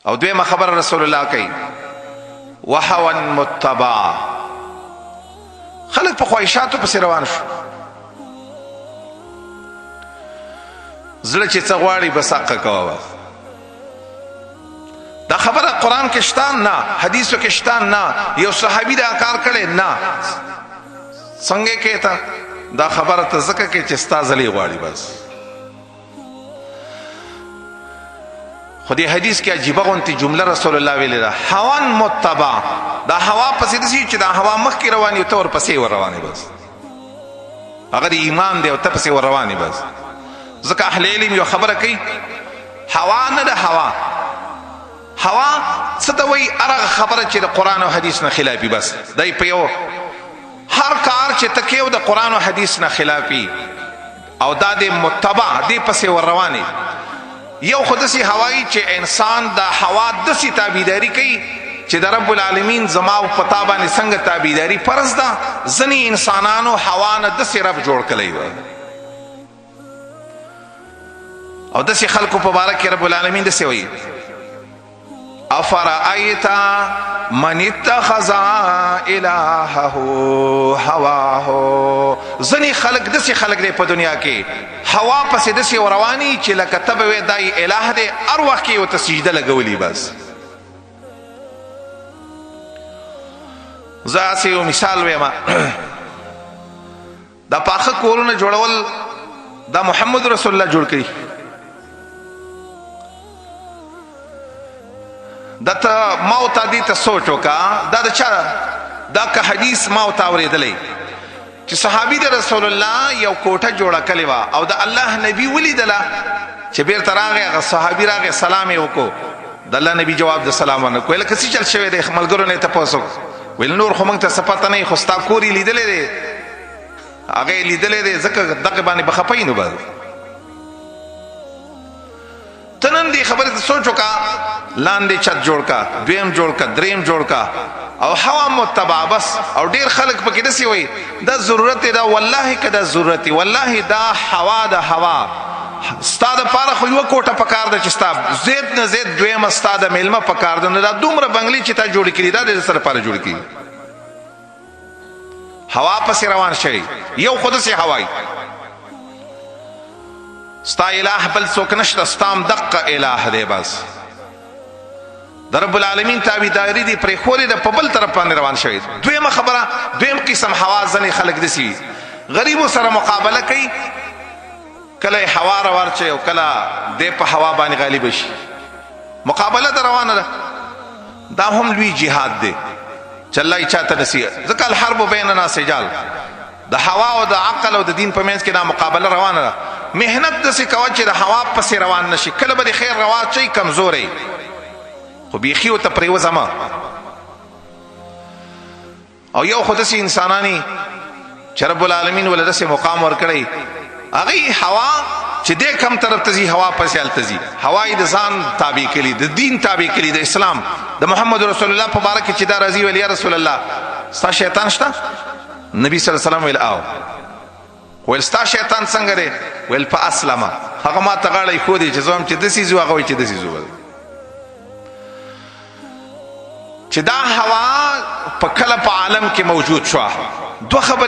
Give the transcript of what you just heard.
او دویمه خبر رسول الله کوي وهوا متبع، خلق په خواهشاتو پسې روان شو. زړه چې څه غواړي بس حق کوه. دا خبره قرآن کې شته نه، حدیثو کې شته نه، یو صحابي دا کار کړي نه. څنګه کې ته دا خبره ته ځکه کې چې ستا ځلې غواړي بس. خو دې حدیث کې عجیبه غونتي جمله رسول الله ویلې ده، هوا متبع. دا هوا پسې دسي چې دا هوا مخکې رواني او ته ورپسې ور روانې بس. هغه د ایمان دی او ته پسې ور روانې بس. ځکه اهل علم یو خبره کوي، هوا نه ده هوا. هوا څه ته وایي؟ هغه خبره چې د قرآن او حدیث نه خلافي بس. دی په یو هر کار چې ته کوې د قرآن او حدیث نه خلافي او دا د متبع دی پسې ور روانې. یو خو داسې هوایی چې انسان د هوا داسې تابعداري کوي چې د رب العالمین زما او پتا باندې څنګه تابعداري فرض ده. ځینې انسانانو هوا نه داسې رب جوړ کړی و او داسې خلکو په باره کې رب العالمین داسې وایي افرأیت من اتخذ الهه هواه. ځنې خلک داسې خلک دی په دنیا کې هوا پسې داسې رواني چې لکه ته به وایې دا یې اله دی، هر وخت کې یې ورته سجده لګولي بس. زه هسې یو مثال ویم، دا پاخه کورونه جوړول دا محمد رسول الله جوړ کړي. دا ته ما او تا دې ته سوچ وکړه، دا د چا دا که حدیث ما او تا اورېدلی چې صحابي د رسول الله یو کوټه جوړه کړې وه او د الله نبي ولیدله چې بیرته راغی، هغه صحابي راغی سلام یې وکړو، د الله نبي جواب د سلام ونه کړو. ویل که څه چل شوی دی؟ ملګرو نه یې تپوس وکړو. ویل نور خو موږ ته څه پته نه وي، خو ستا کور یې لیدلی دی، هغه یې لیدلی دی، ځکه دغه باندې به خفه یې نو به ته نن دې خبرې ته سوچ وکړه. لاندې چت جوړ کا، دویم جوړ کا، دریم جوړ کا او هوا متبع بس. او ډیر خلک پکې داسې وایي دا ضرورت دی، دا والله که دا ضرورت دی، والله دا هوا د هوا ستا دپاره خو یوه کوټه پکار ده چې ستا زید نه زید دویمه ستا د میلمه پکار ده. نو دا دومره بنګلې چې تا جوړې کړي دا د څه لپاره جوړې کړي؟ هوا پسې روان شئ. یو خو داسې هوایي ستا اله بل څوک نشته، ستام دقه اله دی بس. د رب العالمین تابعداري دی پرېښودې ده، په بل طرف باندې روان شوی. دویمه خبره، دویم قسم هوا ځنې خلک داسې غریبو سره مقابله کوي، کله یې هوا روان شي او کله دی په هوا باندې غالب شي. مقابله ده روانه ده. دا هم لوی جهاد دی چې الله یې چاته نصیحت. ځکه الحرب بیننا سجال، د هوا او د عقل او د دین په منځ کې دا مقابله روانه ده. محنت داسې کوه چې د هوا پسې روان نشي. کله به د خیر رواج شي کمزوری، خو بیخي ورته پرېوځه مه. او یو خو داسې انسانانی چې رب العالمین ولې داسې مقام ورکړی، هغې هوا چې دی کم طرف ته ځي هوا پسې هلته ځي. هوا یې د ځان تابع کړي، د دین تابع کړي، د اسلام د محمد رسول الله په باره کې چې دا راځي ویل یا رسول الله ستا شیطان شته؟ نبی صلی الله علیه وسلم ویل او. ویل ستا شیطان څنګه دی؟ ویل په اسلمه، هغه ما ته غاړه ایښودې چې زه هم چې داسې ځو، هغه وایي چې داسې ځو. چې دا هوا په کله په عالم کې موجود شوه. دوه خبرې